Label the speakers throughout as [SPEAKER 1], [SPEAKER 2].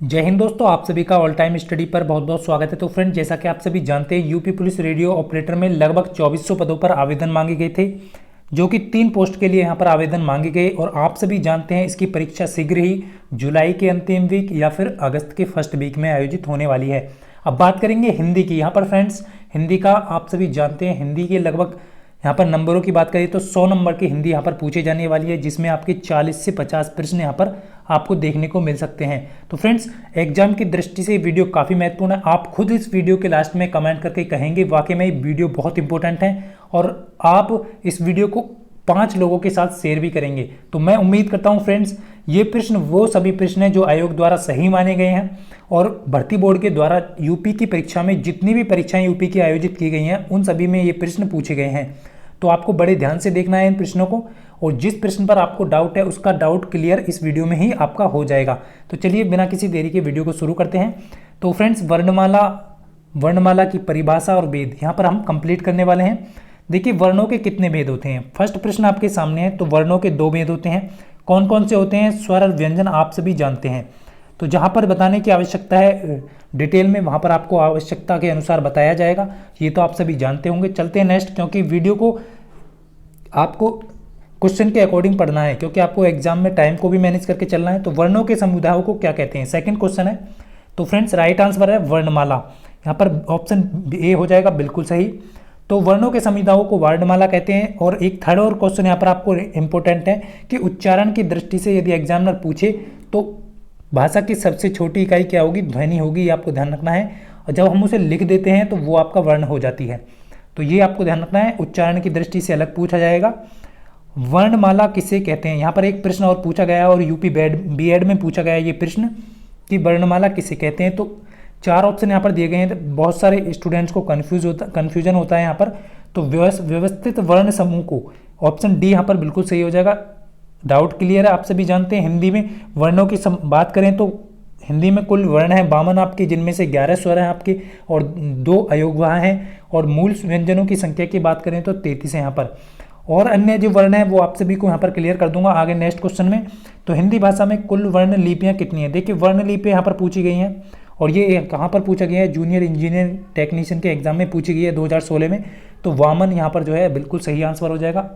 [SPEAKER 1] जय हिंद दोस्तों, आप सभी का ऑल टाइम स्टडी पर बहुत बहुत स्वागत है। तो फ्रेंड, जैसा कि आप सभी जानते हैं, यूपी पुलिस रेडियो ऑपरेटर में लगभग 2400 पदों पर आवेदन मांगे गए थे, जो कि 3 पोस्ट के लिए यहाँ पर आवेदन मांगे गए। और आप सभी जानते हैं इसकी परीक्षा शीघ्र ही जुलाई के अंतिम वीक या फिर अगस्त के फर्स्ट वीक में आयोजित होने वाली है। अब बात करेंगे हिंदी की। यहाँ पर फ्रेंड्स, हिंदी का आप सभी जानते हैं, हिंदी के लगभग यहाँ पर नंबरों की बात करें तो 100 नंबर की हिंदी यहाँ पर पूछी जाने वाली है, जिसमें आपके 40 से 50 प्रश्न यहाँ पर आपको देखने को मिल सकते हैं। तो फ्रेंड्स, एग्जाम की दृष्टि से वीडियो काफ़ी महत्वपूर्ण है। आप खुद इस वीडियो के लास्ट में कमेंट करके कहेंगे वाकई में वीडियो बहुत इंपॉर्टेंट है, और आप इस वीडियो को 5 लोगों के साथ शेयर भी करेंगे। तो मैं उम्मीद करता हूँ फ्रेंड्स, ये प्रश्न वो सभी प्रश्न हैं जो आयोग द्वारा सही माने गए हैं, और भर्ती बोर्ड के द्वारा यूपी की परीक्षा में जितनी भी परीक्षाएं यूपी की आयोजित की गई हैं उन सभी में ये प्रश्न पूछे गए हैं। तो आपको बड़े ध्यान से देखना है इन प्रश्नों को, और जिस प्रश्न पर आपको डाउट है उसका डाउट क्लियर इस वीडियो में ही आपका हो जाएगा। तो चलिए बिना किसी देरी के वीडियो को शुरू करते हैं। तो फ्रेंड्स, वर्णमाला की परिभाषा और भेद यहाँ पर हम कंप्लीट करने वाले हैं। देखिए, वर्णों के कितने भेद होते हैं। फर्स्ट प्रश्न आपके सामने है। तो वर्णों के 2 भेद होते हैं। कौन कौन से होते हैं? स्वर और व्यंजन आप सभी जानते हैं। तो जहाँ पर बताने की आवश्यकता है डिटेल में, वहाँ पर आपको आवश्यकता के अनुसार बताया जाएगा। ये तो आप सभी जानते होंगे। चलते हैं नेक्स्ट, क्योंकि वीडियो को आपको क्वेश्चन के अकॉर्डिंग पढ़ना है, क्योंकि आपको एग्जाम में टाइम को भी मैनेज करके चलना है। तो वर्णों के समुदायों को क्या कहते हैं? सेकंड क्वेश्चन है। तो फ्रेंड्स, राइट आंसर है वर्णमाला। यहाँ पर ऑप्शन ए हो जाएगा बिल्कुल सही। तो वर्णों के समुदायों को वर्णमाला कहते हैं। और एक थर्ड और क्वेश्चन यहाँ पर आपको इंपॉर्टेंट है कि उच्चारण की दृष्टि से यदि एग्जामिनर पूछे तो भाषा की सबसे छोटी इकाई क्या होगी? ध्वनि होगी। ये आपको ध्यान रखना है। और जब हम उसे लिख देते हैं तो वो आपका वर्ण हो जाती है। तो ये आपको ध्यान रखना है, उच्चारण की दृष्टि से अलग पूछा जाएगा। वर्णमाला किसे कहते हैं? यहाँ पर एक प्रश्न और पूछा गया है, और यूपी बीएड में पूछा गया है ये प्रश्न कि वर्णमाला किसे कहते हैं। तो 4 ऑप्शन यहाँ पर दिए गए हैं। तो बहुत सारे स्टूडेंट्स को कन्फ्यूजन होता है यहाँ पर। तो व्यवस्थित वर्ण समूह को, ऑप्शन डी यहाँ पर बिल्कुल सही हो जाएगा। डाउट क्लियर है? आप सभी जानते हैं हिंदी में वर्णों की बात करें तो हिंदी में कुल वर्ण है 52 आपके, जिनमें से 11 स्वर हैं आपके और 2 अयोगवाह हैं। और मूल व्यंजनों की संख्या की बात करें तो 33 है यहाँ पर। और अन्य जो वर्ण है वो आप सभी को यहाँ पर क्लियर कर दूंगा आगे नेक्स्ट क्वेश्चन में। तो हिंदी भाषा में कुल वर्ण लिपियाँ कितनी है? देखिए, वर्ण लिपियाँ यहाँ पर पूछी गई हैं, और ये कहाँ पर पूछा गया है? जूनियर इंजीनियर टेक्नीशियन के एग्जाम में पूछी गई है 2016 में। तो वामन यहाँ पर जो है बिल्कुल सही आंसर हो जाएगा।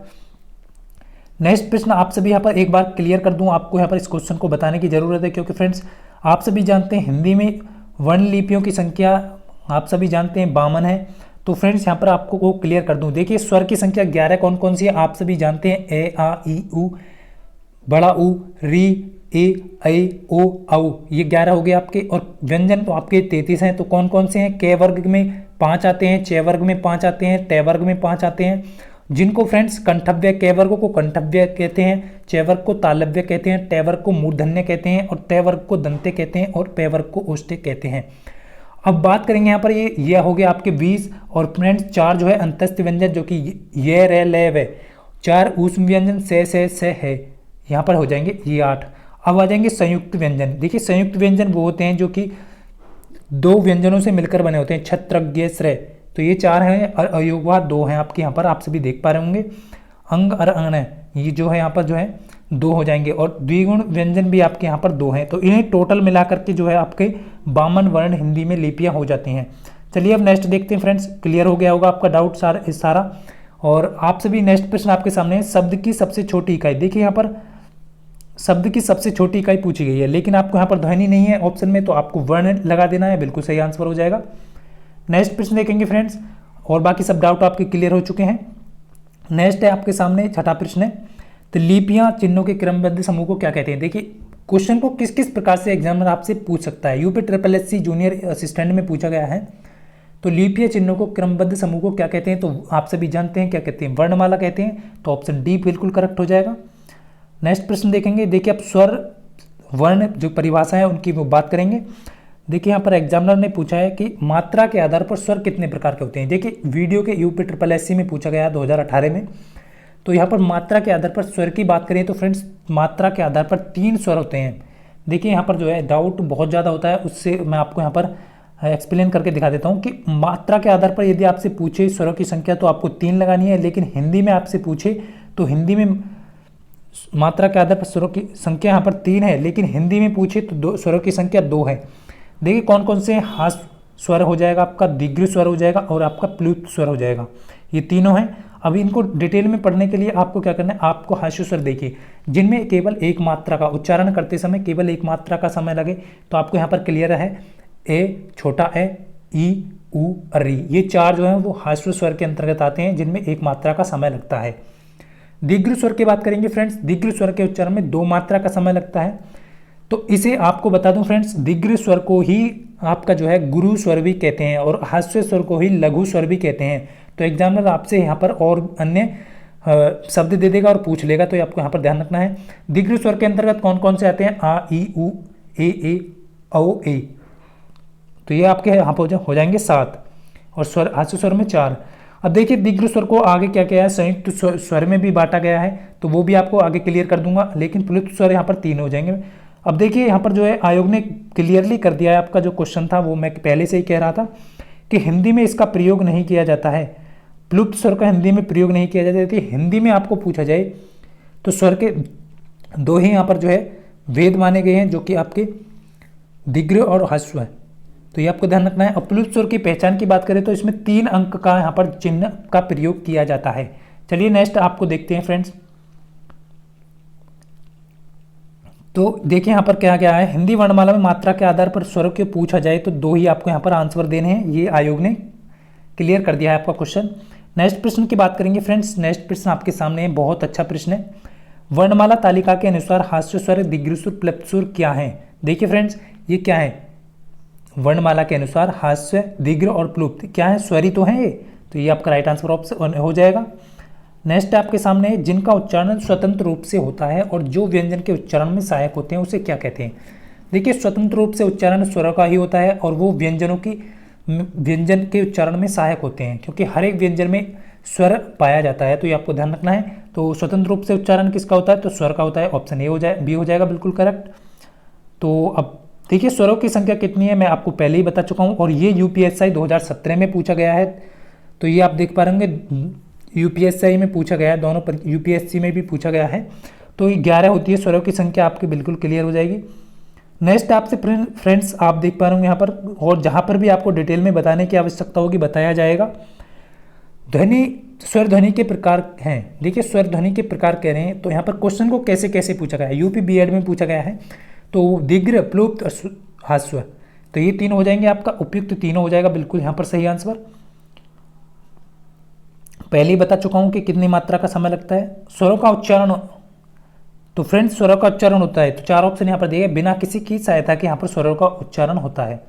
[SPEAKER 1] नेक्स्ट प्रश्न आप सभी यहाँ पर एक बार क्लियर कर दूं, आपको यहाँ पर इस क्वेश्चन को बताने की जरूरत है, क्योंकि फ्रेंड्स आप सभी जानते हैं हिंदी में वर्ण लिपियों की संख्या आप सभी जानते हैं 52 है। तो फ्रेंड्स, यहाँ पर आपको वो क्लियर कर दूं। देखिए, स्वर की संख्या 11 कौन कौन सी है? आप सभी जानते हैं ए आ ई उ, बड़ा उ, री, ए, ऐ, ओ, औ, ये 11 हो गए आपके। और व्यंजन तो आपके 33 हैं। तो कौन कौन से हैं? के वर्ग में 5 आते हैं, चे वर्ग में 5 आते हैं, टे वर्ग में 5 आते हैं, जिनको फ्रेंड्स कंठव्य, के वर्ग को कंठव्य कहते हैं, चे वर्ग को तालव्य कहते हैं, टे वर्ग को मूर्धन्य कहते हैं, और ते वर्ग को दंते कहते हैं, और पे वर्ग को ओष्ठ्य कहते हैं। अब बात करेंगे यहाँ पर ये हो गया आपके 20। और फ्रेंड्स, 4 जो है अंतस्थ व्यंजन, जो कि ये रे ले वे, 4 ऊष्म व्यंजन से है, यहाँ पर हो जाएंगे ये 8। अब आ जाएंगे संयुक्त व्यंजन। देखिए, संयुक्त व्यंजन वो होते हैं जो कि 2 व्यंजनों से मिलकर बने होते हैं, छत्रज्ञ, श्रेय। तो ये 4 हैं, और अयोगवाह 2 हैं आपके यहाँ पर, आप सभी देख पा रहे होंगे। अंग और अण, ये जो है यहाँ पर जो है 2 हो जाएंगे। और द्विगुण व्यंजन भी आपके यहाँ पर 2 हैं। तो इन्हें टोटल मिलाकर के जो है आपके 52 वर्ण हिंदी में लिपियाँ हो जाती हैं। चलिए अब नेक्स्ट देखते हैं फ्रेंड्स। क्लियर हो गया होगा आपका डाउट सारा। और आप सभी, नेक्स्ट प्रश्न आपके सामने है, शब्द की सबसे छोटी इकाई। देखिए, यहाँ पर शब्द की सबसे छोटी इकाई पूछी गई है, लेकिन आपको यहाँ पर ध्वनि नहीं है ऑप्शन में, तो आपको वर्ण लगा देना है, बिल्कुल सही आंसर हो जाएगा। नेक्स्ट प्रश्न देखेंगे फ्रेंड्स, और बाकी सब डाउट आपके क्लियर हो चुके हैं। नेक्स्ट है आपके सामने छठा प्रश्न है। तो लिपियां चिन्हों के क्रमबद्ध समूह को क्या कहते हैं? देखिए, क्वेश्चन को किस किस प्रकार से एग्जामिनर आपसे पूछ सकता है। यूपी SSC जूनियर असिस्टेंट में पूछा गया है। तो लिपियां चिन्हों को क्रमबद्ध समूह को क्या कहते हैं? तो आप सभी जानते हैं क्या कहते हैं? वर्णमाला कहते हैं। तो ऑप्शन डी बिल्कुल करेक्ट हो जाएगा। नेक्स्ट प्रश्न देखेंगे। देखिए, अब स्वर वर्ण जो परिभाषा है उनकी वो बात करेंगे। देखिए, यहाँ पर एग्जामिनर ने पूछा है कि मात्रा के आधार पर स्वर कितने प्रकार के होते हैं। देखिए, वीडियो के यूपी SSC में पूछा गया 2018 में। तो यहाँ पर मात्रा के आधार पर स्वर की बात करें तो फ्रेंड्स, मात्रा के आधार पर 3 स्वर होते हैं। देखिए, यहाँ पर जो है डाउट बहुत ज़्यादा होता है, उससे मैं आपको यहाँ पर एक्सप्लेन करके दिखा देता हूँ कि मात्रा के आधार पर यदि आपसे पूछे स्वरों की संख्या तो आपको 3 लगानी है, लेकिन हिंदी में आपसे पूछे तो हिंदी में मात्रा के आधार पर स्वरों की संख्या यहाँ पर 3 है, लेकिन हिंदी में पूछे तो स्वरों की संख्या 2 है। देखिए कौन कौन से हास स्वर हो जाएगा, आपका दीर्घ स्वर हो जाएगा और आपका प्लुत स्वर हो जाएगा, ये तीनों हैं। अभी इनको डिटेल में पढ़ने के लिए आपको क्या करना है, आपको हास्य स्वर देखिए जिनमें केवल एक मात्रा का उच्चारण करते समय केवल एक मात्रा का समय लगे, तो आपको यहाँ पर क्लियर है ए, छोटा ए, ई, उ, री, ये 4 जो हैं वो हास्य स्वर के अंतर्गत आते हैं जिनमें एक मात्रा का समय लगता है। दीर्घ स्वर की बात करेंगे फ्रेंड्स, दीर्घ स्वर के उच्चारण में 2 मात्रा का समय लगता है। तो इसे आपको बता दूं फ्रेंड्स, दीर्घ स्वर को ही आपका जो है गुरु स्वर भी कहते हैं और हास्य स्वर को ही लघु स्वर भी कहते हैं। तो एग्जामिनर आपसे यहाँ पर और अन्य शब्द दे देगा और पूछ लेगा, तो ये आपको यहाँ पर ध्यान रखना है। दीर्घ स्वर के अंतर्गत कौन कौन से आते हैं, आ, ई, उ, ए, औ, ए। तो ये आपके यहाँ पर हो जाएंगे 7 और स्वर हास्य स्वर में 4। अब देखिए दीर्घ स्वर को आगे क्या क्या है, संयुक्त स्वर में भी बांटा गया है, तो वो भी आपको आगे क्लियर कर दूंगा, लेकिन प्लुत स्वर यहाँ पर 3 हो जाएंगे। अब देखिए यहाँ पर जो है आयोग ने क्लियरली कर दिया है, आपका जो क्वेश्चन था वो मैं पहले से ही कह रहा था कि हिंदी में इसका प्रयोग नहीं किया जाता है, प्लुत स्वर का हिंदी में प्रयोग नहीं किया जाता है। हिंदी में आपको पूछा जाए तो स्वर के 2 ही यहाँ पर जो है वेद माने गए हैं, जो कि आपके दीर्घ और ह्रस्व है, तो ये आपको ध्यान रखना है। और प्लुत स्वर की पहचान की बात करें तो इसमें 3 अंक का यहाँ पर चिन्ह का प्रयोग किया जाता है। चलिए नेक्स्ट आपको देखते हैं फ्रेंड्स। तो देखिए यहाँ पर क्या क्या है, हिंदी वर्णमाला में मात्रा के आधार पर स्वरों के पूछा जाए तो 2 ही आपको यहाँ पर आंसर देने हैं, ये आयोग ने क्लियर कर दिया है आपका क्वेश्चन। नेक्स्ट प्रश्न की बात करेंगे फ्रेंड्स, नेक्स्ट प्रश्न आपके सामने है, बहुत अच्छा प्रश्न है। वर्णमाला तालिका के अनुसार हास्य स्वर, दीर्घ स्वर, प्लुत स्वर क्या है। देखिए फ्रेंड्स ये क्या है, वर्णमाला के अनुसार हास्य, दीर्घ और प्लुत क्या है, स्वरी तो है ये, तो ये आपका राइट आंसर ऑप्शन हो जाएगा। नेक्स्ट आपके सामने है, जिनका उच्चारण स्वतंत्र रूप से होता है और जो व्यंजन के उच्चारण में सहायक होते हैं उसे क्या कहते हैं। देखिए स्वतंत्र रूप से उच्चारण स्वरों का ही होता है और वो व्यंजन के उच्चारण में सहायक होते हैं, क्योंकि हर एक व्यंजन में स्वर पाया जाता है, तो ये आपको ध्यान रखना है। तो स्वतंत्र रूप से उच्चारण किसका होता है, तो स्वर का होता है, ऑप्शन ए हो जाए, बी हो जाएगा बिल्कुल करेक्ट। तो अब देखिए स्वरों की संख्या कितनी है मैं आपको पहले ही बता चुका हूँ, और ये यूपीएससी 2017 में पूछा गया है, तो ये आप देख पा रहे होंगे यूपीएससी में पूछा गया है, दोनों पर यूपीएससी में भी पूछा गया है। तो ये 11 होती है स्वरों की संख्या, आपकी बिल्कुल क्लियर हो जाएगी। नेक्स्ट आपसे फ्रेंड्स आप देख पा रहे होंगे यहाँ पर, और जहाँ पर भी आपको डिटेल में बताने की आवश्यकता होगी बताया जाएगा। ध्वनि, स्वर ध्वनि के प्रकार हैं। देखिए स्वर ध्वनि के प्रकार कह रहे हैं, तो यहाँ पर क्वेश्चन को कैसे कैसे पूछा गया है, यूपी बीएड में पूछा गया है। तो दीर्घ, प्लुत, ह्रस्व, तो ये 3 हो जाएंगे, आपका उपयुक्त 3 हो जाएगा बिल्कुल यहाँ पर सही आंसर। पहले ही बता चुका हूँ कि कितनी मात्रा का समय लगता है। स्वरों का उच्चारण, तो फ्रेंड्स स्वरों का उच्चारण होता है, तो 4 ऑप्शन यहाँ पर दिए, बिना किसी की सहायता के यहाँ पर स्वरों का उच्चारण होता है।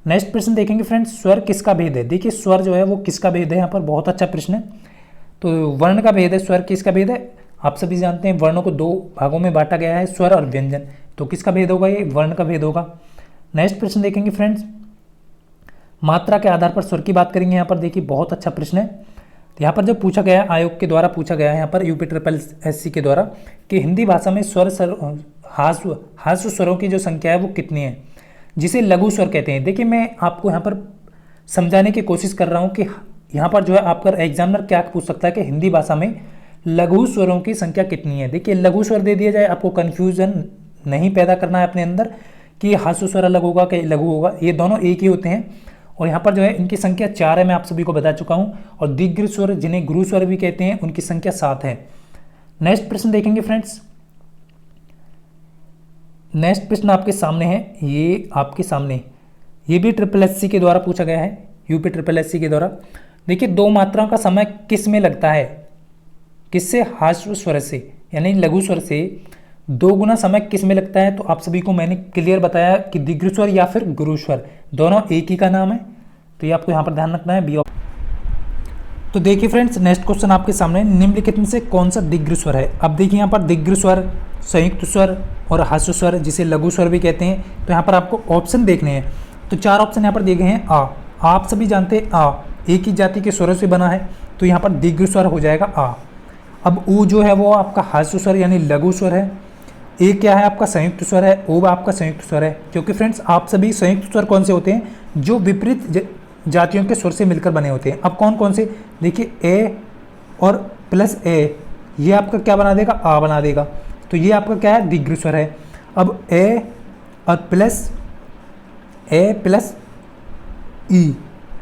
[SPEAKER 1] नेक्स्ट प्रश्न देखेंगे फ्रेंड्स, स्वर किसका भेद है। देखिए स्वर जो है वो किसका भेद है, यहाँ पर बहुत अच्छा प्रश्न है। तो वर्ण का भेद है, स्वर किसका भेद है, आप सभी जानते हैं वर्णों को 2 भागों में बांटा गया है, स्वर और व्यंजन, तो किसका भेद होगा, ये वर्ण का भेद होगा। नेक्स्ट प्रश्न देखेंगे फ्रेंड्स, मात्रा के आधार पर स्वर की बात करेंगे। यहाँ पर देखिए बहुत अच्छा प्रश्न है, यहाँ पर जो पूछा गया है, आयोग के द्वारा पूछा गया है यहाँ पर UPSSC के द्वारा, कि हिंदी भाषा में स्वर हास्य स्वरों की जो संख्या है वो कितनी है, जिसे लघु स्वर कहते हैं। देखिए मैं आपको यहाँ पर समझाने की कोशिश कर रहा हूँ कि यहाँ पर जो है आपका एग्जामिनर क्या पूछ सकता है कि हिंदी भाषा में लघु स्वरों की संख्या कितनी है। देखिए लघु स्वर दे दिया जाए, आपको कन्फ्यूजन नहीं पैदा करना है अपने अंदर कि हास्य स्वर अलग होगा कि लघु होगा, ये दोनों एक ही होते हैं। और यहाँ पर जो है इनकी संख्या 4 है, मैं आप सभी को बता चुका हूँ। और दीर्घ स्वर जिन्हें गुरु स्वर भी कहते हैं उनकी संख्या 7 है। नेक्स्ट प्रश्न देखेंगे फ्रेंड्स, नेक्स्ट प्रश्न आपके सामने है, ये आपके सामने, ये भी SSSC के द्वारा पूछा गया है, UPSSC के द्वारा। देखिए 2 मात्राओं का समय किस में लगता है, किससे, हास्य स्वर से, यानी लघु स्वर से 2 गुना समय किस में लगता है। तो आप सभी को मैंने क्लियर बताया कि दीर्घ स्वर या फिर गुरु स्वर, दोनों एक ही का नाम है, तो ये आपको यहाँ पर ध्यान रखना है, बी। तो देखिए फ्रेंड्स नेक्स्ट क्वेश्चन आपके सामने, निम्नलिखित में से कौन सा दीर्घ स्वर है। अब देखिए यहाँ पर दीर्घ स्वर, संयुक्त स्वर और हास्य स्वर, जिसे लघु स्वर भी कहते हैं। तो यहाँ पर आपको ऑप्शन देखने हैं, तो 4 ऑप्शन यहाँ पर दिए गए हैं। आ, आप सभी जानते हैं आ एक ही जाति के स्वरों से बना है, तो यहाँ पर दीर्घ स्वर हो जाएगा आ। अब ऊ जो है वो आपका हास्य स्वर यानी लघु स्वर है। ए क्या है आपका संयुक्त स्वर है, ओ आपका संयुक्त स्वर है, क्योंकि फ्रेंड्स आप सभी संयुक्त स्वर कौन से होते हैं, जो विपरीत जातियों के स्वर से मिलकर बने होते हैं। अब कौन कौन से, देखिए ए और प्लस ए, ये आपका क्या बना देगा, आ बना देगा। तो ये आपका क्या है, दीर्घ स्वर है। अब ए और प्लस ई,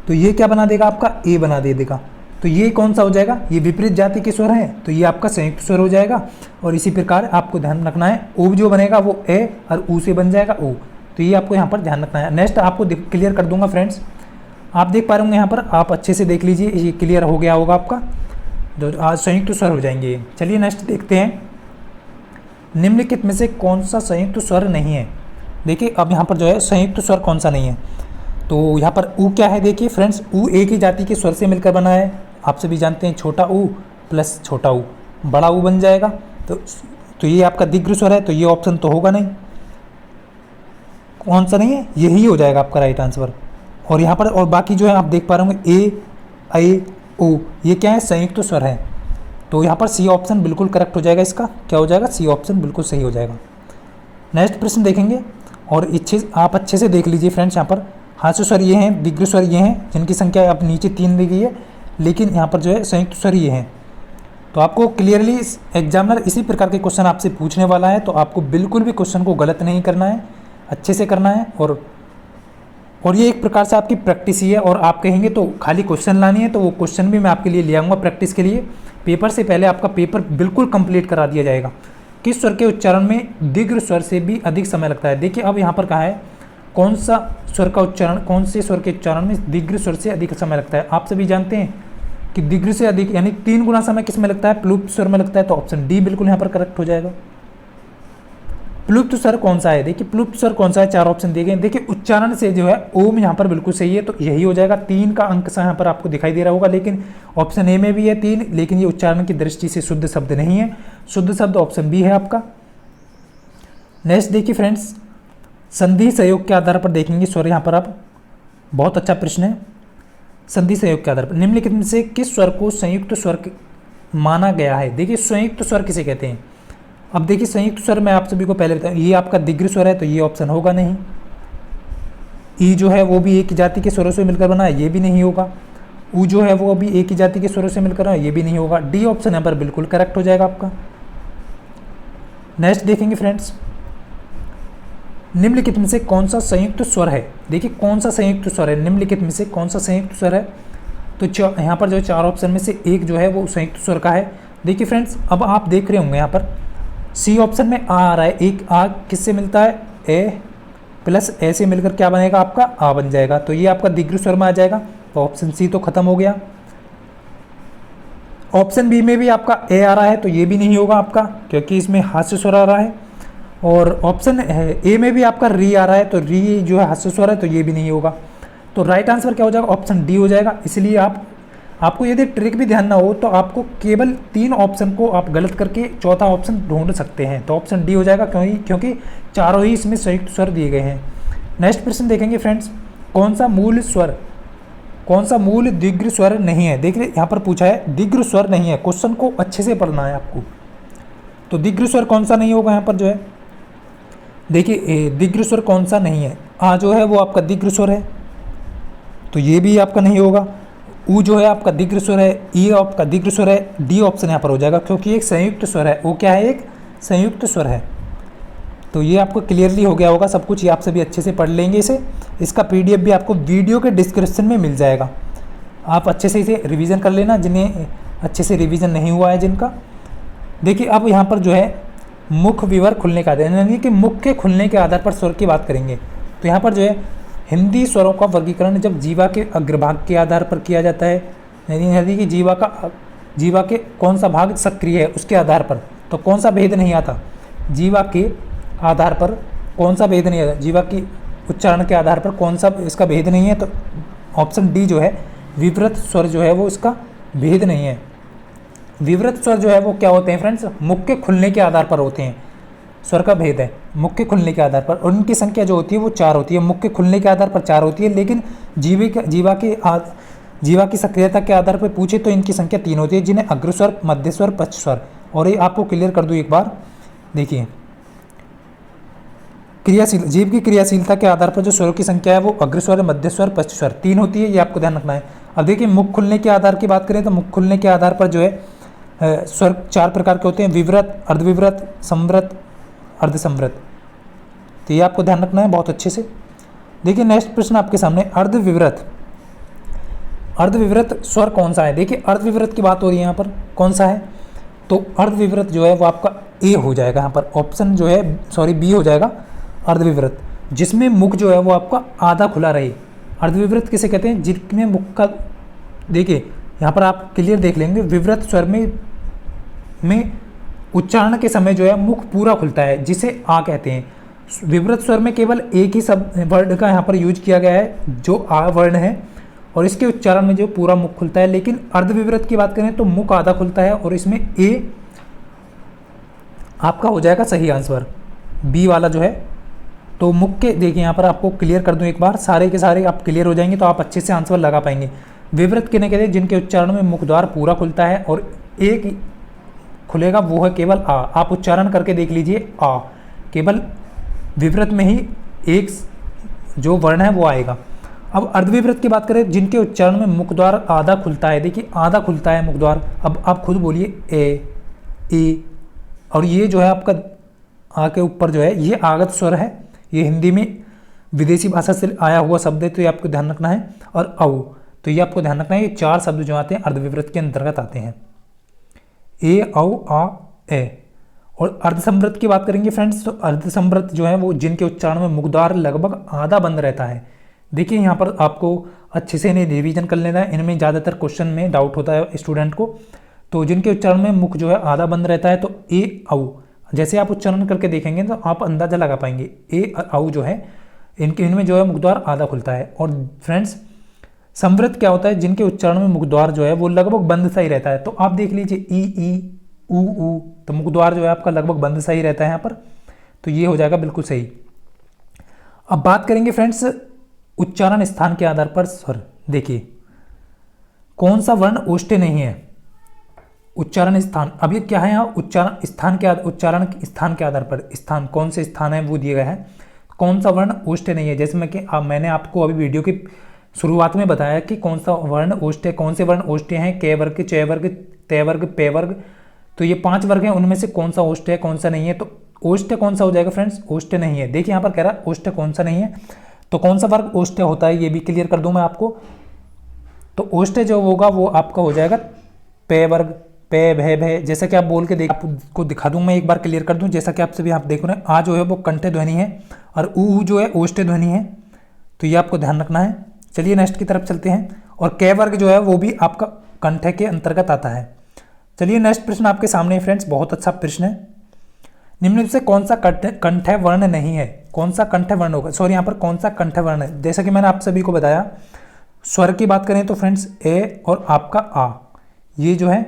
[SPEAKER 1] तो ये क्या बना देगा आपका, ए बना दे देगा। तो ये कौन सा हो जाएगा, ये विपरीत जाति के स्वर हैं, तो ये आपका संयुक्त स्वर हो जाएगा। और इसी प्रकार आपको ध्यान रखना है, ओ जो बनेगा वो ए और ऊ से बन जाएगा ओ। तो ये आपको यहाँ पर ध्यान रखना है। नेक्स्ट आपको क्लियर कर दूंगा फ्रेंड्स, आप देख पा रहे होंगे यहाँ पर, आप अच्छे से देख लीजिए, ये क्लियर हो गया होगा आपका, जो आज संयुक्त स्वर हो जाएंगे। चलिए नेक्स्ट देखते हैं, निम्नलिखित में से कौन सा संयुक्त स्वर नहीं है। देखिए अब यहाँ पर जो है संयुक्त स्वर कौन सा नहीं है, तो यहाँ पर ऊ क्या है, देखिए फ्रेंड्स, ऊ एक ही जाति के स्वर से मिलकर बना है। आप सभी जानते हैं छोटा ऊ प्लस छोटा ऊ बड़ा ऊ बन जाएगा। तो ये आपका दीर्घ स्वर है, तो ये ऑप्शन तो होगा नहीं, कौन सा नहीं है, यही हो जाएगा आपका राइट आंसर। और यहाँ पर और बाकी जो है आप देख पा रहे होंगे ए, ऐ, ओ, ये क्या है, संयुक्त स्वर है। तो यहाँ पर सी ऑप्शन बिल्कुल करेक्ट हो जाएगा, इसका क्या हो जाएगा, सी ऑप्शन बिल्कुल सही हो जाएगा। नेक्स्ट प्रश्न देखेंगे, और आप अच्छे से देख लीजिए फ्रेंड्स, यहाँ पर हास्य स्वर ये हैं, दीर्घ स्वर ये हैं, जिनकी संख्या आप नीचे 3 दी गई है, लेकिन यहाँ पर जो है संयुक्त स्वर ये हैं। तो आपको क्लियरली एग्जामिनर इसी प्रकार के क्वेश्चन आपसे पूछने वाला है, तो आपको बिल्कुल भी क्वेश्चन को गलत नहीं करना है, अच्छे से करना है। और ये एक प्रकार से आपकी प्रैक्टिस ही है। और आप कहेंगे तो खाली क्वेश्चन लानी है, तो वो क्वेश्चन भी मैं आपके लिए ले आऊँगा प्रैक्टिस के लिए। पेपर से पहले आपका पेपर बिल्कुल कंप्लीट करा दिया जाएगा। किस स्वर के उच्चारण में दीर्घ स्वर से भी अधिक समय लगता है। देखिए अब यहाँ पर कहा है कौन सा स्वर का उच्चारण, कौन से स्वर के उच्चारण में दीर्घ स्वर से अधिक समय लगता है। आप सभी जानते हैं कि दीर्घ से अधिक यानी 3 गुना समय किस में लगता है, प्लुप्त स्वर में लगता है। तो ऑप्शन डी बिल्कुल यहाँ पर करेक्ट हो जाएगा। प्लुप्त स्वर कौन सा है, देखिए प्लुप्त स्वर कौन सा है, 4 ऑप्शन दिए गए। देखिए उच्चारण से जो है ओम यहाँ पर बिल्कुल सही है, तो यही हो जाएगा। 3 का अंक सा यहाँ पर आपको दिखाई दे रहा होगा, लेकिन ऑप्शन ए में भी है 3, लेकिन ये उच्चारण की दृष्टि से शुद्ध शब्द नहीं है। शुद्ध शब्द ऑप्शन बी है आपका। नेक्स्ट देखिए फ्रेंड्स, संधि सहयोग के आधार पर देखेंगे स्वर। यहाँ पर आप बहुत अच्छा प्रश्न है, संधि सहयोग के आधार पर निम्नलिखित में से किस स्वर को संयुक्त स्वर माना गया है। देखिए संयुक्त स्वर किसे कहते हैं। अब देखिए संयुक्त स्वर मैं आप सभी को पहले बताऊं, ये आपका दीर्घ स्वर है, तो ये ऑप्शन होगा नहीं। ई जो है वो भी एक ही जाति के स्वरों से मिलकर बना है, ये भी नहीं होगा। ऊ जो है वो भी एक ही जाति के स्वरों से मिलकर बना है, ये भी नहीं होगा। डी ऑप्शन यहाँ पर बिल्कुल करेक्ट हो जाएगा आपका। नेक्स्ट देखेंगे फ्रेंड्स, निम्नलिखित में से कौन सा संयुक्त स्वर है। देखिए कौन सा संयुक्त स्वर है, निम्नलिखित में से कौन सा संयुक्त स्वर है। तो यहाँ पर जो 4 ऑप्शन में से एक जो है वो संयुक्त स्वर का है। देखिए फ्रेंड्स अब आप देख रहे होंगे यहाँ पर सी ऑप्शन में आ रहा है, एक आ किससे मिलता है, ए प्लस ए से मिलकर क्या बनेगा आपका, आ बन जाएगा। तो ये आपका दीर्घ स्वर में आ जाएगा। तो ऑप्शन सी तो खत्म हो गया। ऑप्शन बी में भी आपका ए आ रहा है, तो ये भी नहीं होगा आपका, क्योंकि इसमें हास्य स्वर आ रहा है। और ऑप्शन ए में भी आपका री आ रहा है, तो री जो है हास्य स्वर है, तो ये भी नहीं होगा। तो राइट आंसर क्या हो जाएगा, ऑप्शन डी हो जाएगा। इसलिए आपको यदि ट्रिक भी ध्यान ना हो तो आपको केवल 3 ऑप्शन को आप गलत करके चौथा ऑप्शन ढूंढ सकते हैं। तो ऑप्शन डी हो जाएगा, क्योंकि चारों ही इसमें संयुक्त स्वर दिए गए हैं। नेक्स्ट प्रश्न देखेंगे फ्रेंड्स, कौन सा मूल दीर्घ स्वर नहीं है। देखिए यहाँ पर पूछा है दीर्घ स्वर नहीं है, क्वेश्चन को अच्छे से पढ़ना है आपको। तो दीर्घ स्वर कौन सा नहीं होगा यहाँ पर जो है, देखिए दीर्घ स्वर कौन सा नहीं है। आ जो है वो आपका दीर्घ स्वर है, तो ये भी आपका नहीं होगा। ऊ जो है आपका दीर्घ स्वर है, ई आपका दीर्घ स्वर है। डी ऑप्शन यहाँ पर हो जाएगा, क्योंकि एक संयुक्त स्वर है। वो क्या है, एक संयुक्त स्वर है। तो ये आपको क्लियरली हो गया होगा सब कुछ, ये आप सभी अच्छे से पढ़ लेंगे इसे। इसका PDF भी आपको वीडियो के डिस्क्रिप्शन में मिल जाएगा, आप अच्छे से इसे रिवीजन कर लेना, जिन्हें अच्छे से रिवीजन नहीं हुआ है जिनका। देखिए अब यहाँ पर जो है मुख विवर खुलने का आधार, यानी कि मुख के खुलने के आधार पर स्वर की बात करेंगे। तो यहाँ पर जो है हिंदी स्वरों का वर्गीकरण जब जीवा के अग्रभाग के आधार पर किया जाता है, यानी कि जीवा के कौन सा भाग सक्रिय है उसके आधार पर, तो कौन सा भेद नहीं आता, जीवा के आधार पर कौन सा भेद नहीं आता, जीवा की उच्चारण के आधार पर कौन सा इसका भेद नहीं है। तो ऑप्शन डी जो है विवृत स्वर जो है वो इसका भेद नहीं है। विवृत स्वर जो है वो क्या होते हैं फ्रेंड्स, मुख के खुलने के आधार पर होते हैं, स्वर का भेद है मुख के खुलने के आधार पर। और उनकी संख्या जो होती है वो 4 होती है, मुख के खुलने के आधार पर 4 होती है, लेकिन जीवा की सक्रियता के आधार पर पूछे तो इनकी संख्या 3 होती है, जिन्हें अग्रस्वर, मध्यस्वर, पश्चस्वर। और ये आपको क्लियर कर दूँ एक बार, देखिए जीव की क्रियाशीलता के आधार पर जो स्वरों की संख्या है वो अग्रस्वर, मध्यस्वर, पश्चस्वर 3 होती है, ये आपको ध्यान रखना है। अब देखिए मुख खुलने के आधार की बात करें तो मुख खुलने के आधार पर जो है स्वर 4 प्रकार के होते हैं, विवृत, अर्धविवृत, संवृत, अर्धसंवृत। तो ये आपको ध्यान रखना है बहुत अच्छे से। देखिए नेक्स्ट प्रश्न आपके सामने, अर्धविवृत। अर्धविवृत स्वर कौन सा है? देखिए अर्धविवृत की बात हो रही है यहाँ पर, कौन सा है? तो अर्धविवृत जो है वो आपका ए हो जाएगा यहाँ पर, ऑप्शन जो है सॉरी बी हो जाएगा अर्धविवृत, जिसमें मुख जो है वो आपका आधा खुला रहे। अर्धविवृत किसे कहते हैं? जिसमें मुख का, देखिए यहाँ पर आप क्लियर देख लेंगे, विवृत स्वर में उच्चारण के समय जो है मुख पूरा खुलता है, जिसे आ कहते हैं। विवृत स्वर में केवल एक ही शब्द वर्ड का यहाँ पर यूज किया गया है, जो आ वर्ण है, और इसके उच्चारण में जो पूरा मुख खुलता है। लेकिन अर्धविवृत की बात करें तो मुख आधा खुलता है, और इसमें ए आपका हो जाएगा सही आंसर, बी वाला जो है। तो मुख के, देखिए यहाँ पर आपको क्लियर कर दूं एक बार, सारे के सारे आप क्लियर हो जाएंगे तो आप अच्छे से आंसर लगा पाएंगे। विवृत किन्हें कहते हैं? जिनके उच्चारण में मुख द्वार पूरा खुलता है और एक खुलेगा, वो है केवल आ। आप उच्चारण करके देख लीजिए, आ केवल विवृत में ही एक जो वर्ण है वो आएगा। अब अर्धविवृत की बात करें, जिनके उच्चारण में मुख द्वार आधा खुलता है, देखिए आधा खुलता है मुख द्वार। अब आप खुद बोलिए ए, और ये जो है आपका आ के ऊपर जो है ये आगत स्वर है, ये हिंदी में विदेशी भाषा से आया हुआ शब्द है, तो ये आपको ध्यान रखना है। और औ, तो ये आपको ध्यान रखना है, ये 4 शब्द जो आते हैं अर्धविवृत के अंतर्गत आते हैं, ए, औ, आ, ए। और अर्धसंवृत की बात करेंगे फ्रेंड्स, तो अर्धसंवृत जो है वो जिनके उच्चारण में मुख द्वार लगभग आधा बंद रहता है। देखिए यहाँ पर आपको अच्छे से इन्हें रिवीजन कर लेना है, इनमें ज़्यादातर क्वेश्चन में डाउट होता है स्टूडेंट को। तो जिनके उच्चारण में मुख जो है आधा बंद रहता है, तो ए, औ, जैसे आप उच्चारण करके देखेंगे तो आप अंदाजा लगा पाएंगे। ए और औ जो है इनमें जो है मुख द्वार आधा खुलता है। और फ्रेंड्स संवृत क्या होता है? जिनके उच्चारण में मुख द्वार जो है वो लगभग बंद सा ही रहता है। तो आप देख लीजिए ई, ऊ, तो मुख द्वार जो है आपका लगभग बंद सा ही रहता है यहाँ पर, तो ये हो जाएगा बिल्कुल सही। अब बात करेंगे फ्रेंड्स उच्चारण स्थान के आधार पर स्वर। देखिए कौन सा वर्ण ओष्ठ्य नहीं है? उच्चारण स्थान, अब ये क्या है यहाँ? उच्चारण स्थान के आधार पर, स्थान कौन से स्थान है वो दिए गए हैं, कौन सा वर्ण ओष्ठ्य नहीं है। जैसे मैंने आपको अभी वीडियो की शुरुआत में बताया कि कौन सा वर्ण ओष्ठ्य, कौन से वर्ण ओष्ठ्य हैं, क वर्ग, च वर्ग, त वर्ग, पे वर्ग, तो ये 5 वर्ग हैं, उनमें से कौन सा ओष्ठ्य है कौन सा नहीं है? तो ओष्ठ्य कौन सा हो जाएगा फ्रेंड्स? ओष्ठ्य नहीं है। देखिए यहाँ पर कह रहा है ओष्ठ्य कौन सा नहीं है, तो कौन सा वर्ग ओष्ठ्य होता है ये भी क्लियर कर दूं मैं आपको। तो ओष्ठ्य जो होगा वो आपका हो जाएगा पे वर्ग, पे, भे, भे, जैसा कि आप बोल के आपको दिखा दूं, मैं एक बार क्लियर कर दूं। जैसा कि आप सभी आप देख रहे हैं, आ जो है वो कंठ्य ध्वनि है और ऊ जो है ओष्ठ्य ध्वनि है, तो ये आपको ध्यान रखना है। चलिए नेक्स्ट की तरफ चलते हैं। और क वर्ग जो है वो भी आपका कंठ्य के अंतर्गत आता है। चलिए नेक्स्ट प्रश्न आपके सामने फ्रेंड्स, बहुत अच्छा प्रश्न है। निम्न से कौन सा कंठ्य वर्ण नहीं है? कौन सा कंठ्य वर्ण होगा, सॉरी यहाँ पर कौन सा कंठ्य वर्ण है? जैसा कि मैंने आप सभी को बताया, स्वर की बात करें तो फ्रेंड्स ए और आपका आ, ये जो है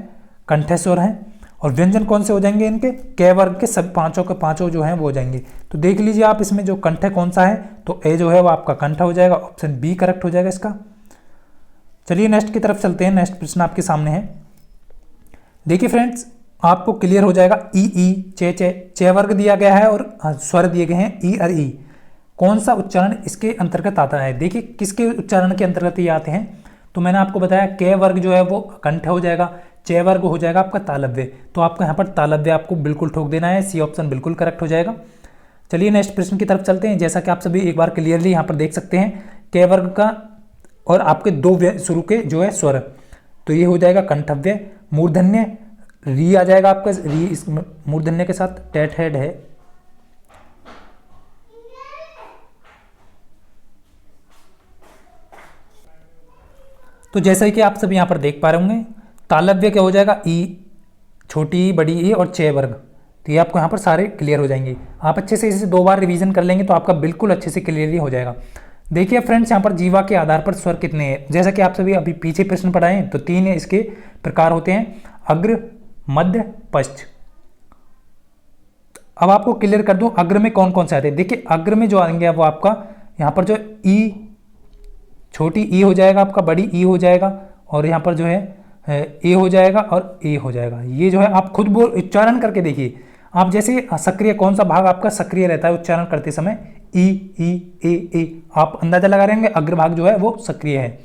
[SPEAKER 1] कंठ्य स्वर हैं। और व्यंजन कौन से हो जाएंगे इनके? क वर्ग के सब पांचों के पांचों जो हैं वो हो जाएंगे। तो देख लीजिए आप इसमें जो कंठ्य कौन सा है, तो ए जो है वो आपका कंठ्य हो जाएगा, ऑप्शन बी करेक्ट हो जाएगा इसका। चलिए नेक्स्ट की तरफ चलते हैं। नेक्स्ट प्रश्न आपके सामने है। देखिए फ्रेंड्स आपको क्लियर हो जाएगा, ई, चे वर्ग दिया गया है और स्वर दिए गए हैं ई और ई। कौन सा उच्चारण इसके अंतर्गत आता है? देखिए किसके उच्चारण के अंतर्गत ये आते हैं, तो मैंने आपको बताया क वर्ग जो है वो कंठ्य हो जाएगा, च वर्ग हो जाएगा आपका तालव्य। तो आपका यहाँ पर तालव्य आपको बिल्कुल ठोक देना है, सी ऑप्शन बिल्कुल करेक्ट हो जाएगा। चलिए नेक्स्ट प्रश्न की तरफ चलते हैं। जैसा कि आप सभी एक बार क्लियरली यहाँ पर देख सकते हैं, क वर्ग का और आपके 2 शुरू के जो है स्वर, तो ये हो जाएगा कंठव्य। मूर्धन्य री आ जाएगा आपका, री इस मूर्धन्य के साथ टेट हेड है। तो जैसा कि आप सब यहाँ पर देख पा रहे होंगे, तालव्य क्या हो जाएगा? ई, छोटी बड़ी ई और चे वर्ग। तो ये आपको यहाँ पर सारे क्लियर हो जाएंगे। आप अच्छे से इसे 2 बार रिवीजन कर लेंगे तो आपका बिल्कुल अच्छे से क्लियरली हो जाएगा। देखिए फ्रेंड्स यहाँ पर जीवा के आधार पर स्वर कितने हैं? जैसा कि आप सभी अभी पीछे प्रश्न पढ़ाए हैं, तो 3 इसके प्रकार होते हैं, अग्र, मध्य, पश्च। अब आपको क्लियर कर दूं अग्र में कौन कौन से आते हैं। देखिए अग्र में जो आएंगे वो आपका यहाँ पर जो ई, छोटी ई हो जाएगा आपका, बड़ी ई हो जाएगा, और यहाँ पर जो है ए हो जाएगा और ए हो जाएगा। ये जो है आप खुद बोल उच्चारण करके देखिए। आप जैसे सक्रिय, कौन सा भाग आपका सक्रिय रहता है उच्चारण करते समय? ई, ए, आप अंदाजा लगा रहेंगे अग्रभाग जो है वो सक्रिय है।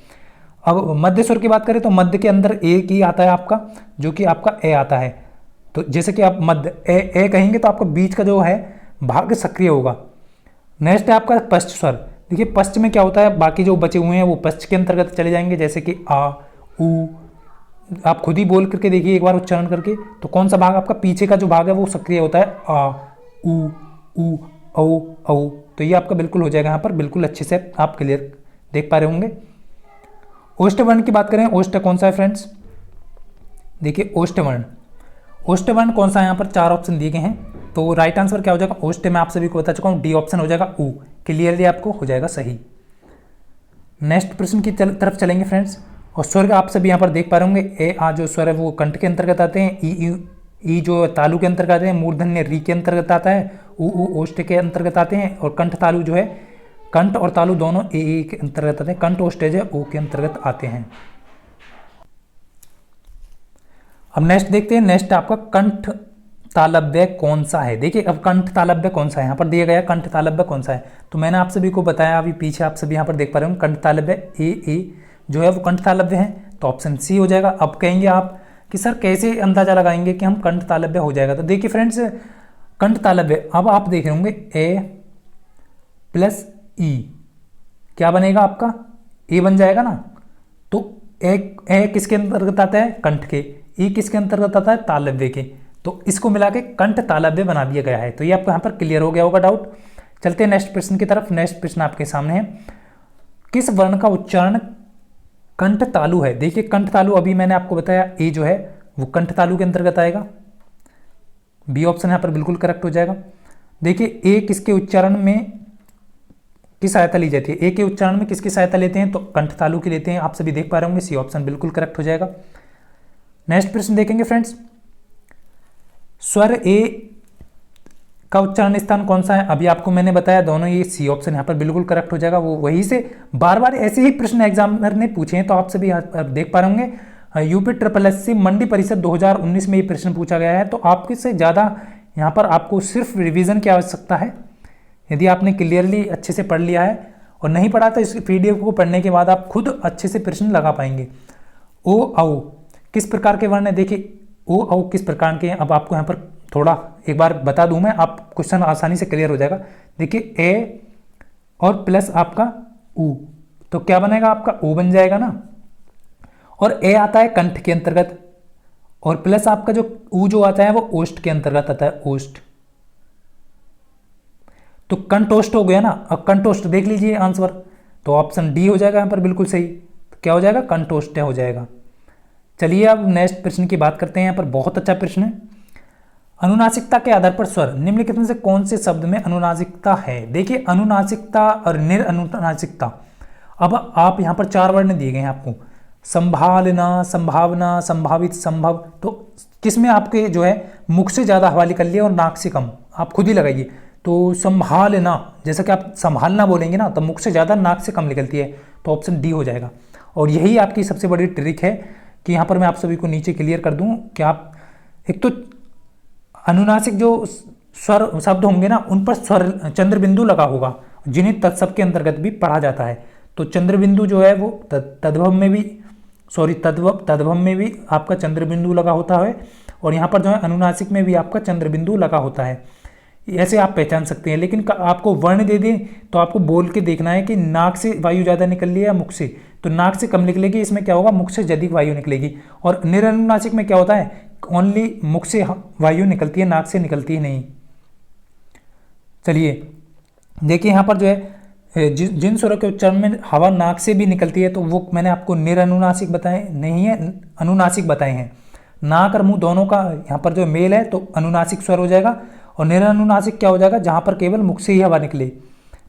[SPEAKER 1] अब मध्य स्वर की बात करें तो मध्य के अंदर ए की आता है आपका, जो कि आपका ए आता है। तो जैसे कि आप मध्य ए कहेंगे तो आपका बीच का जो है भाग सक्रिय होगा। नेक्स्ट है आपका पश्च स्वर। देखिए पश्च में क्या होता है, बाकी जो बचे हुए हैं वो पश्च के अंतर्गत चले जाएंगे, जैसे कि आ, उ। आप खुद ही बोल करके देखिए एक बार उच्चारण करके, तो कौन सा भाग आपका पीछे का जो भाग है वो सक्रिय होता है, आ, उ, औ, औ। तो ये आपका बिल्कुल हो जाएगा यहाँ पर, बिल्कुल अच्छे से आप क्लियर देख पा रहे होंगे। ओष्ठ वर्ण की बात करें, ओष्ठ कौन सा है फ्रेंड्स, देखिए ओष्ठ वर्ण, ओष्ठ वर्ण कौन सा है, यहाँ पर 4 ऑप्शन दिए गए हैं। तो राइट आंसर क्या हो जाएगा, ओष्ठ में आप सभी को बता चुका हूँ, डी ऑप्शन हो जाएगा उ, क्लियरली आपको हो जाएगा सही। नेक्स्ट प्रश्न की तरफ चलेंगे फ्रेंड्स। और स्वर आप सभी यहाँ पर देख पा रहे होंगे, ए आ जो स्वर है वो कंठ के अंतर्गत आते हैं, ई जो तालु के अंतर्गत आते हैं, मूर्धन्य री के अंतर्गत आता है, उ ओष्ठ के अंतर्गत आते हैं, और कंठ तालु जो है, कंठ और तालु दोनों ए के अंतर्गत आते हैं, कंठ ओष्ठ है ओ के अंतर्गत आते हैं। अब नेक्स्ट देखते हैं, नेक्स्ट आपका कंठ तालव्य कौन सा है। देखिए अब कंठ तालव्य कौन सा है, यहाँ पर दिया गया कंठ तालव्य कौन सा है, तो मैंने आप सभी को बताया अभी पीछे, आप सभी यहाँ पर देख पा रहे हो कंठ तालव्य ए जो है वो कंठ तालव्य है, तो ऑप्शन सी हो जाएगा। अब कहेंगे आप कि सर कैसे अंदाजा लगाएंगे कि हम कंठ तालव्य हो जाएगा, तो देखिए फ्रेंड्स कंठ तालव्य, अब आप देख रहे होंगे ए प्लस ई क्या बनेगा आपका, ए बन जाएगा ना। तो ए किसके अंतर्गत आता है, कंठ के, ई किसके अंतर्गत आता है, तालव्य के, तो इसको मिला के कंठ तालव्य बना दिया गया है। तो ये आपको यहाँ पर क्लियर हो गया होगा डाउट। चलते हैं नेक्स्ट प्रश्न की तरफ। नेक्स्ट प्रश्न आपके सामने है, किस वर्ण का उच्चारण कंठ तालु है। देखिए कंठ तालु अभी मैंने आपको बताया, ए जो है वो कंठ तालु के अंतर्गत आएगा, बी ऑप्शन यहाँ पर बिल्कुल करेक्ट हो जाएगा। देखिए ए किसके उच्चारण में की सहायता ली जाती है, ए के उच्चारण में किसकी सहायता लेते हैं, तो कंठ तालु की लेते हैं, आप सभी देख पा रहे होंगे, सी ऑप्शन बिल्कुल करेक्ट हो जाएगा। नेक्स्ट प्रश्न देखेंगे फ्रेंड्स, स्वर ए का उच्चारण स्थान कौन सा है, अभी आपको मैंने बताया दोनों, ये सी ऑप्शन यहाँ पर बिल्कुल करेक्ट हो जाएगा। वो वहीं से बार बार ऐसे ही प्रश्न एग्जामिनर ने पूछे हैं, तो आप सभी देख पा रहे होंगे यूपी ट्रिपल एस सी मंडी परिषद 2019 में ये प्रश्न पूछा गया है। तो आपके से ज़्यादा यहाँ पर आपको सिर्फ रिवीजन की आवश्यकता है। यदि आपने क्लियरली अच्छे से पढ़ लिया है और नहीं पढ़ा तो इस पीडीएफ को पढ़ने के बाद आप खुद अच्छे से प्रश्न लगा पाएंगे। ओ औ किस प्रकार के वर्ण है, देखिए ओ औ किस प्रकार के हैं, अब आपको यहाँ पर थोड़ा एक बार बता दूं मैं, आप क्वेश्चन आसानी से क्लियर हो जाएगा। देखिए ए और प्लस आपका उ, तो क्या बनेगा आपका ओ बन जाएगा ना, और ए आता है कंठ के अंतर्गत, और प्लस आपका जो उ जो आता है वो ओष्ठ के अंतर्गत आता है, ओष्ठ, तो कंठोष्ठ हो गया ना। अब कंठोष्ठ देख लीजिए आंसर, तो ऑप्शन डी हो जाएगा यहाँ पर बिल्कुल सही, तो क्या हो जाएगा, कंठोष्ठ हो जाएगा। चलिए अब नेक्स्ट प्रश्न की बात करते हैं, यहाँ पर बहुत अच्छा प्रश्न है, अनुनासिकता के आधार पर स्वर निम्नलिखित में से कौन से शब्द में अनुनासिकता है। देखिए अनुनासिकता और निरअनुनासिकता, अब आप यहाँ पर 4 वर्ण दिए गए हैं आपको, संभालना, संभावना, संभावित, संभव, तो किसमें आपके जो है मुख से ज़्यादा हवा निकल रही है और नाक से कम, आप खुद ही लगाइए। तो संभालना, जैसा कि आप संभालना बोलेंगे ना तो मुख से ज़्यादा नाक से कम निकलती है, तो ऑप्शन डी हो जाएगा। और यही आपकी सबसे बड़ी ट्रिक है कि यहाँ पर मैं आप सभी को नीचे क्लियर कर दूँ कि आप एक तो अनुनासिक जो स्वर शब्द होंगे ना उन पर स्वर चंद्र बिंदु लगा होगा, जिन्हें तत्सव के अंतर्गत भी पढ़ा जाता है। तो चंद्र बिंदु जो है वो तद्भव में भी तद्भव में भी आपका चंद्र बिंदु लगा होता है, और यहाँ पर जो है अनुनासिक में भी आपका चंद्र बिंदु लगा होता है। ऐसे आप पहचान सकते हैं, लेकिन आपको वर्ण दे दें तो आपको बोल के देखना है कि नाक से वायु ज़्यादा निकल रही है या मुख से, तो नाक से कम निकलेगी, इसमें क्या होगा मुख से अधिक वायु निकलेगी। और निरनुनासिक में क्या होता है, ओनली मुख से वायु निकलती है, नाक से निकलती है नहीं। चलिए देखिए यहाँ पर जो है जिन स्वरों के उच्चारण में हवा नाक से भी निकलती है तो वो मैंने आपको निरनुनासिक बताए नहीं है, अनुनासिक बताए हैं। नाक और मुंह दोनों का यहाँ पर जो मेल है तो अनुनासिक स्वर हो जाएगा, और निरनुनासिक क्या हो जाएगा जहाँ पर केवल मुख से ही हवा निकले।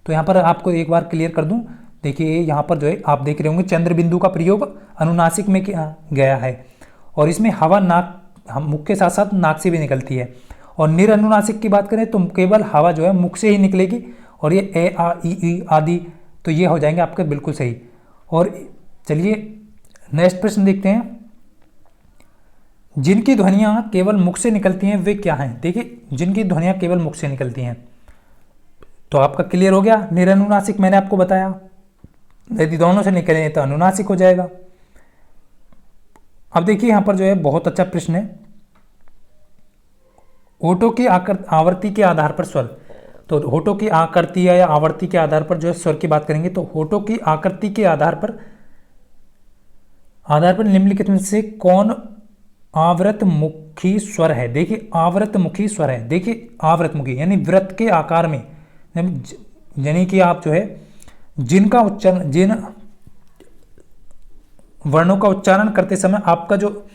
[SPEAKER 1] तो यहाँ पर आपको एक बार क्लियर कर दूँ, देखिए यहाँ पर जो है आप देख रहे होंगे चंद्र बिंदु का प्रयोग अनुनासिक में किया गया है, और इसमें हवा नाक मुख के साथ साथ नाक से भी निकलती है। और निरनुनासिक की बात करें तो केवल हवा जो है मुख से ही निकलेगी, और ये ए आ ई आदि तो ये हो जाएंगे आपके बिल्कुल सही। और चलिए नेक्स्ट प्रश्न देखते हैं, जिनकी ध्वनियाँ केवल मुख से निकलती हैं वे क्या हैं। देखिए जिनकी ध्वनियाँ केवल मुख से निकलती हैं तो आपका क्लियर हो गया, निरनुनासिक मैंने आपको बताया, यदि दोनों से निकले तो अनुनासिक हो जाएगा। अब देखिए यहाँ पर जो है बहुत अच्छा प्रश्न है, होठों की आवृत्ति के आधार पर स्वर। तो होठों की आकृति या आवृत्ति के आधार पर जो है स्वर की बात करेंगे। तो होठों की आकृति के आधार पर निम्नलिखित में से कौन आवृतमुखी स्वर है। देखिए आवृतमुखी स्वर है, देखिए आवृतमुखी यानी वृत्त के आकार में, यानी कि आप जो है जिन वर्णों का उच्चारण करते समय आपका जो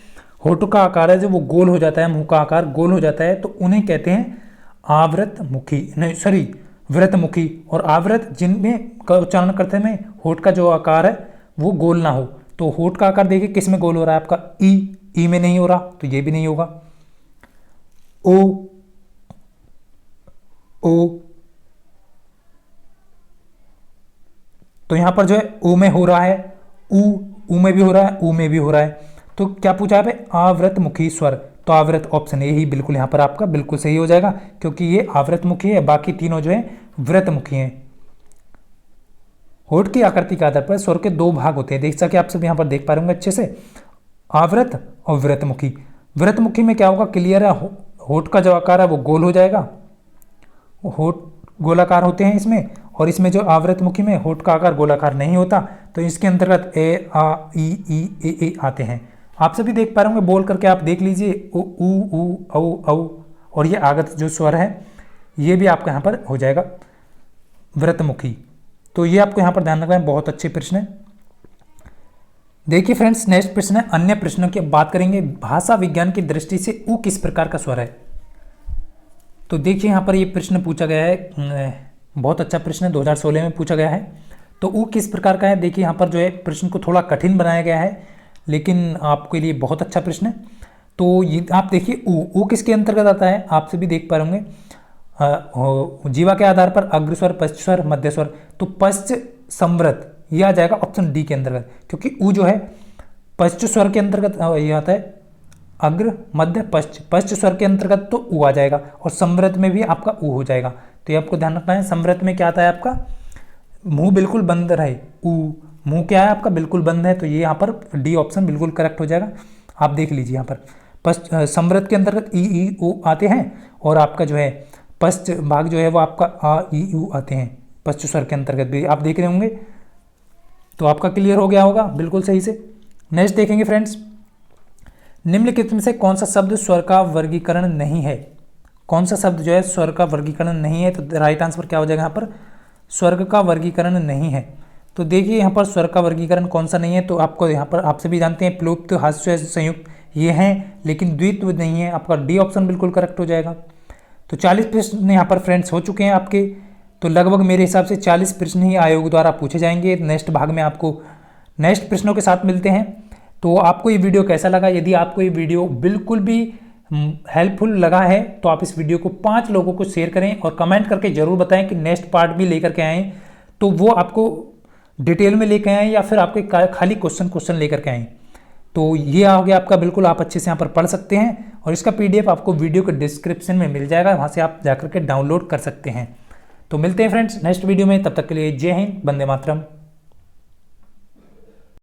[SPEAKER 1] होठों का आकार है जो वो गोल हो जाता है, मुंह का आकार गोल हो जाता है, तो उन्हें कहते हैं आवृतमुखी, नहीं सॉरी वृत्तमुखी। और आवृत जिनमें का उच्चारण करते समय होठ का जो आकार है वो गोल ना हो। तो होठ का आकार देखिए किस में गोल हो रहा है आपका, ई में नहीं हो रहा, तो ये भी नहीं होगा। ओ तो यहां पर जो है ओ में हो रहा है, ऊ में भी हो रहा है, ऊ में भी हो रहा है। तो क्या पूछा है, आवृतमुखी स्वर। तो आवृत ऑप्शन ए ही बिल्कुल यहाँ पर आपका बिल्कुल सही हो जाएगा, क्योंकि ये आवृतमुखी है, बाकी तीनों जो है वृत्तमुखी हैं। होठ की आकृति के आधार पर स्वर के दो भाग होते हैं, जैसा कि आप सब यहाँ पर देख पा रहे होंगे अच्छे से, आवृत और वृत्तमुखी। वृत्तमुखी में क्या होगा, क्लियर है, होठ का जो आकार है वो गोल हो जाएगा, होठ गोलाकार होते हैं इसमें, और इसमें जो आवृतमुखी में होठ का आकार गोलाकार नहीं होता, तो इसके अंतर्गत ए आ ई आते हैं। आप सभी देख पा रहे होंगे, बोल करके आप देख लीजिए, उ औ और ये आगत जो स्वर है ये भी आपका यहाँ पर हो जाएगा वृत्तमुखी। तो ये आपको यहाँ पर ध्यान रखना है, बहुत अच्छे प्रश्न है। देखिए फ्रेंड्स नेक्स्ट प्रश्न है, अन्य प्रश्नों की बात करेंगे। भाषा विज्ञान की दृष्टि से उ किस प्रकार का स्वर है। तो देखिए यहाँ पर ये प्रश्न पूछा गया है, बहुत अच्छा प्रश्न है, 2016 में पूछा गया है। तो उ किस प्रकार का है, देखिए यहाँ पर जो है प्रश्न को थोड़ा कठिन बनाया गया है, लेकिन आपके लिए बहुत अच्छा प्रश्न है। तो ये आप देखिए उ किसके अंतर्गत आता है, आप सभी देख पा रहे होंगे, जीवा के आधार पर अग्रस्वर, पश्च स्वर, मध्य स्वर। तो पश्च संवृत ये आ जाएगा ऑप्शन डी के अंतर्गत, क्योंकि उ जो है पश्च स्वर के अंतर्गत ये आता है, अग्र मध्य पश्च स्वर के अंतर्गत तो उ आ जाएगा, और संवृत में भी आपका उ हो जाएगा। तो ये आपको ध्यान रखना है, संवृत में क्या आता है आपका, मुंह बिल्कुल बंद रहे, उ मुंह क्या है आपका बिल्कुल बंद है, तो ये यहाँ पर डी ऑप्शन बिल्कुल करेक्ट हो जाएगा। आप देख लीजिए यहाँ पर संवृत के अंतर्गत ई ओ आते हैं, और आपका जो है पश्च भाग जो है वो आपका आ ई उ आते हैं, पश्च स्वर के अंतर्गत भी आप देख रहे होंगे। तो आपका क्लियर हो गया होगा बिल्कुल सही से। नेक्स्ट देखेंगे फ्रेंड्स, निम्नलिखित में से कौन सा शब्द स्वर का वर्गीकरण नहीं है। कौन सा शब्द जो है स्वर का वर्गीकरण नहीं है, तो राइट आंसर क्या हो जाएगा यहाँ पर, स्वर्ग का वर्गीकरण नहीं है। तो देखिए यहाँ पर स्वर का वर्गीकरण कौन सा नहीं है, तो आपको यहाँ पर आप सभी जानते हैं प्लुप्त, हास्य, संयुक्त ये हैं, लेकिन द्वित्व नहीं है, आपका डी ऑप्शन बिल्कुल करेक्ट हो जाएगा। तो 40 प्रश्न यहाँ पर फ्रेंड्स हो चुके हैं आपके। तो लगभग मेरे हिसाब से 40 प्रश्न ही आयोग द्वारा पूछे जाएंगे। नेक्स्ट भाग में आपको नेक्स्ट प्रश्नों के साथ मिलते हैं। तो आपको ये वीडियो कैसा लगा, यदि आपको ये वीडियो बिल्कुल भी हेल्पफुल लगा है तो आप इस वीडियो को 5 लोगों को शेयर करें, और कमेंट करके ज़रूर बताएं कि नेक्स्ट पार्ट भी लेकर के आएँ, तो वो आपको डिटेल में लेकर आएँ या फिर आपके खाली क्वेश्चन लेकर के आएँ। तो ये आ गया आपका, बिल्कुल आप अच्छे से यहाँ पर पढ़ सकते हैं, और इसका PDF आपको वीडियो के डिस्क्रिप्शन में मिल जाएगा, वहाँ से आप जाकर के डाउनलोड कर सकते हैं। तो मिलते हैं फ्रेंड्स नेक्स्ट वीडियो में, तब तक के लिए जय हिंद, वंदे मातरम।